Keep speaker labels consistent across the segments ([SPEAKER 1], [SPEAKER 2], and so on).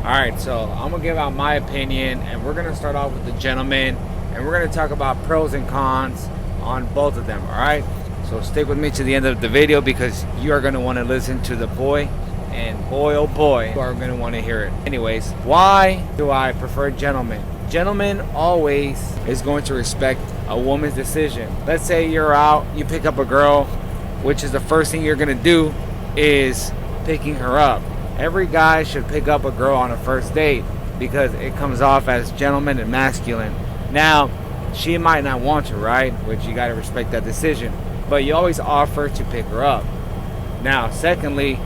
[SPEAKER 1] Alright, so I'm going to give out my opinion, and we're going to start off with the gentleman, and we're going to talk about pros and cons on both of them, alright? So stick with me to the end of the video because you are going to want to listen to the boy, and boy oh boy, you are going to want to hear it. Anyways, why do I prefer gentlemen? Gentlemen always is going to respect a woman's decision. Let's say you're out, you pick up a girl, which is the first thing you're going to do is picking her up. Every guy should pick up a girl on a first date because it comes off as gentleman and masculine. Now, she might not want to, right? Which you got to respect that decision. But you always offer to pick her up. Now, secondly,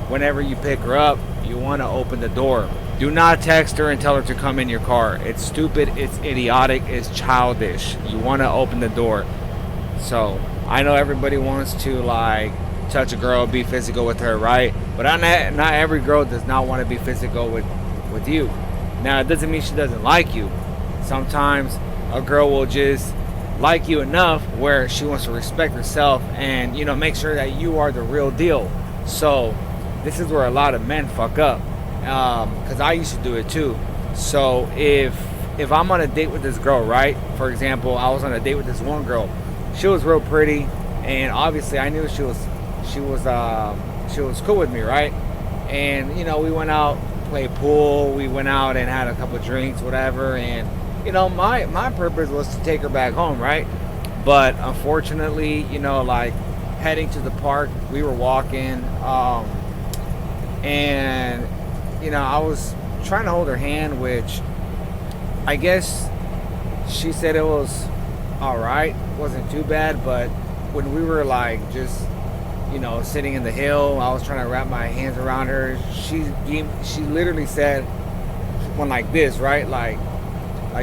[SPEAKER 1] whenever you pick her up, you want to open the door. Do not text her and tell her to come in your car. It's stupid, it's idiotic, it's childish. You want to open the door. So, I know everybody wants to touch a girl, be physical with her, right? But not every girl does not want to be physical with you. Now, it doesn't mean she doesn't like you. Sometimes a girl will just like you enough where she wants to respect herself and, make sure that you are the real deal. So, this is where a lot of men fuck up. Because I used to do it too. So, if I'm on a date with this girl, right? For example, I was on a date with this one girl. She was real pretty, and obviously I knew she was cool with me, right? And we went out, played pool, we went out and had a couple of drinks, whatever, and my purpose was to take her back home, right? But unfortunately, heading to the park, we were walking, and I was trying to hold her hand, which I guess she said it was all right, wasn't too bad, but when we were just sitting in the hill, I was trying to wrap my hands around her. She literally said, went like this, right? Like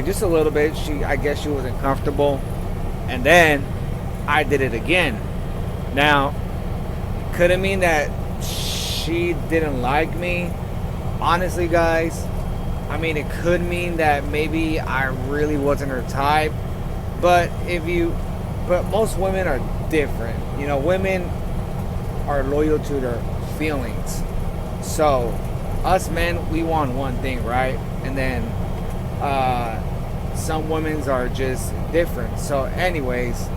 [SPEAKER 1] just a little bit. I guess she wasn't comfortable, and then I did it again. Now, could it mean that she didn't like me? Honestly, guys, I mean, it could mean that maybe I really wasn't her type. But most women are different. Women are loyal to their feelings. So, us men, we want one thing, right? And then some women's are just different. So, anyways,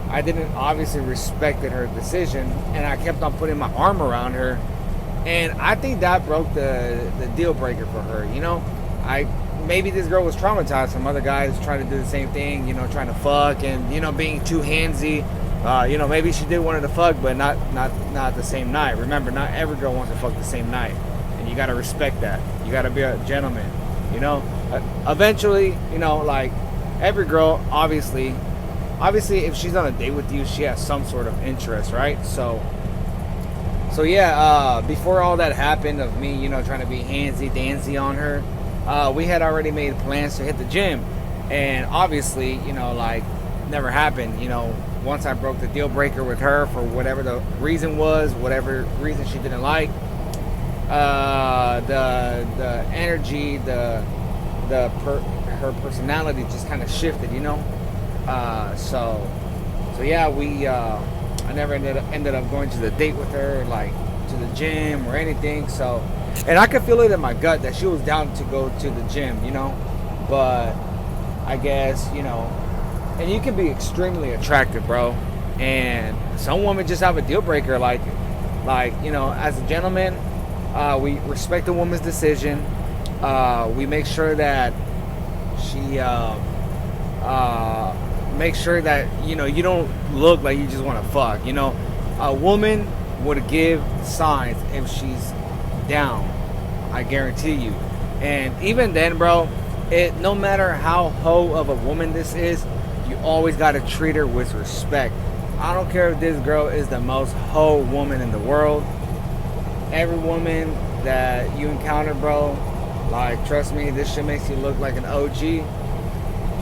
[SPEAKER 1] I didn't obviously respected her decision, and I kept on putting my arm around her, and I think that broke the deal breaker for her. Maybe this girl was traumatized from other guys trying to do the same thing, trying to fuck and, being too handsy. Maybe she did want to fuck, but not the same night. Remember, not every girl wants to fuck the same night. And you got to respect that. You got to be a gentleman, Eventually, every girl, obviously, if she's on a date with you, she has some sort of interest, right? So yeah, before all that happened of me, trying to be handsy-dancy on her, we had already made plans to hit the gym, and obviously, never happened. Once I broke the deal breaker with her for whatever the reason was, whatever reason she didn't like, the energy, her personality just kind of shifted, So yeah, I never ended up going to the date with her, to the gym or anything. So. And I could feel it in my gut that she was down to go to the gym, But I guess, and you can be extremely attractive, bro. And some women just have a deal breaker. As a gentleman, we respect a woman's decision. We make sure that she, make sure that, you don't look like you just want to fuck. A woman would give signs if she's down, I guarantee you. And even then, bro, no matter how hoe of a woman this is, you always got to treat her with respect. I don't care if this girl is the most hoe woman in the world. Every woman that you encounter, bro, trust me, this shit makes you look like an OG.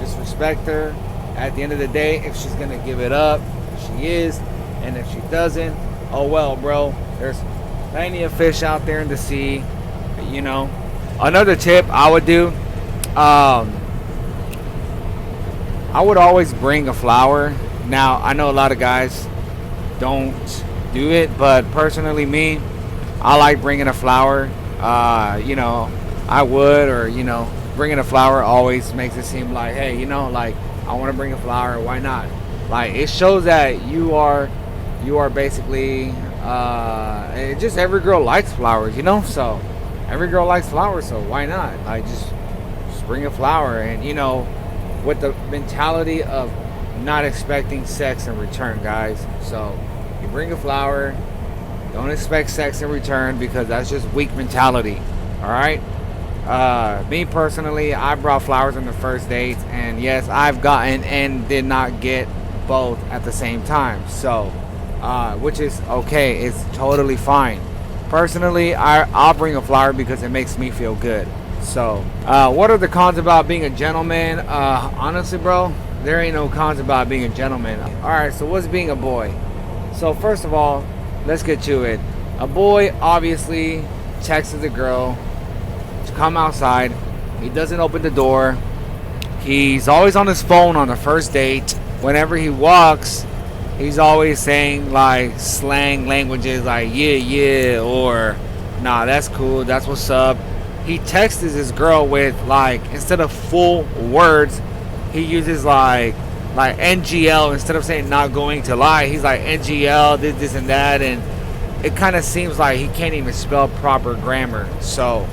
[SPEAKER 1] Just respect her. At the end of the day, if she's gonna give it up, she is. And if she doesn't, oh well, bro. There's plenty of fish out there in the sea, Another tip I would do, I would always bring a flower. Now, I know a lot of guys don't do it, but personally me, I like bringing a flower. I would, or bringing a flower always makes it seem like, hey, like, I want to bring a flower, why not? Like, it shows that you are basically just every girl likes flowers, so every girl likes flowers, so why not? Like, just bring a flower, and with the mentality of not expecting sex in return, guys. So you bring a flower, don't expect sex in return, because that's just weak mentality. All right. Me personally, I brought flowers on the first date, and yes, I've gotten and did not get both at the same time. So, which is okay. It's totally fine. Personally, I'll bring a flower because it makes me feel good. So, what are the cons about being a gentleman? Honestly, bro, there ain't no cons about being a gentleman. All right. So, what's being a boy? So, first of all, let's get to it. A boy obviously texts the girl to come outside. He doesn't open the door. He's always on his phone on the first date. Whenever he walks, he's always saying like slang languages like yeah, or nah, that's cool, that's what's up. He texts his girl with, like, instead of full words, he uses like NGL. Instead of saying not going to lie, he's like NGL, this and that, and it kind of seems like he can't even spell proper grammar. So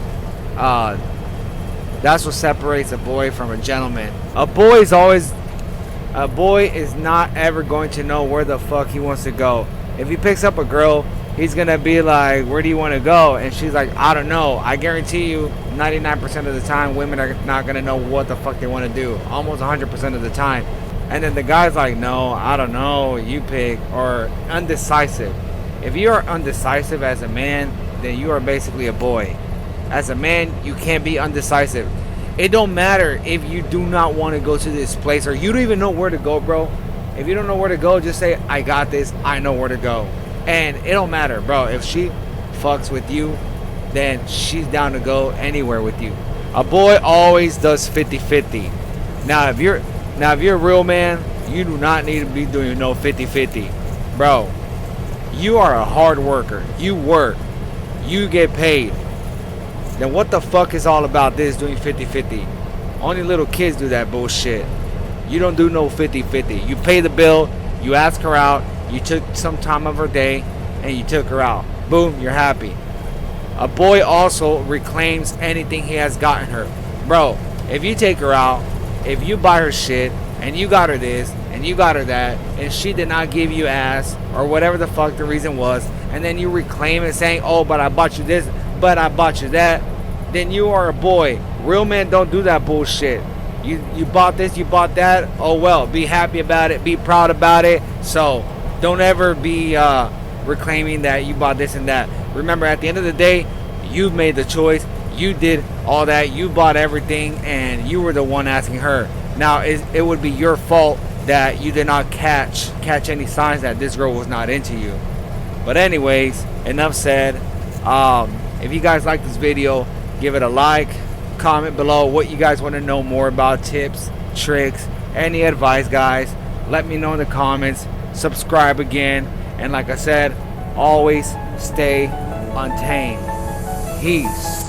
[SPEAKER 1] that's what separates a boy from a gentleman. A boy is not ever going to know where the fuck he wants to go. If he picks up a girl, he's gonna be like, where do you want to go? And she's like, I don't know. I guarantee you 99% of the time women are not gonna know what the fuck they want to do, almost 100% of the time. And then the guy's like, no, I don't know, you pick. Or undecisive. If you are undecisive as a man, then you are basically a boy. As a man, you can't be undecisive. It don't matter if you do not want to go to this place, or you don't even know where to go, bro. If you don't know where to go, just say, I got this, I know where to go. And it don't matter, bro. If she fucks with you, then she's down to go anywhere with you. A boy always does 50-50. Now if you're a real man, you do not need to be doing no 50-50. Bro, you are a hard worker. You work. You get paid. Then what the fuck is all about this doing 50-50? Only little kids do that bullshit. You don't do no 50-50. You pay the bill, you ask her out, you took some time of her day, and you took her out. Boom, you're happy. A boy also reclaims anything he has gotten her. Bro, if you take her out, if you buy her shit, and you got her this, and you got her that, and she did not give you ass, or whatever the fuck the reason was, and then you reclaim it saying, oh, but I bought you this, but I bought you that, then you are a boy. Real men don't do that bullshit. You bought this, you bought that, oh well, be happy about it, be proud about it. So don't ever be reclaiming that you bought this and that. Remember, at the end of the day, you made the choice, you did all that, you bought everything, and you were the one asking her. Now it would be your fault that you did not catch any signs that this girl was not into you. But anyways, enough said. If you guys like this video, give it a like, comment below what you guys want to know more about, tips, tricks, any advice, guys. Let me know in the comments. Subscribe again, and like I said, always stay untamed. Peace.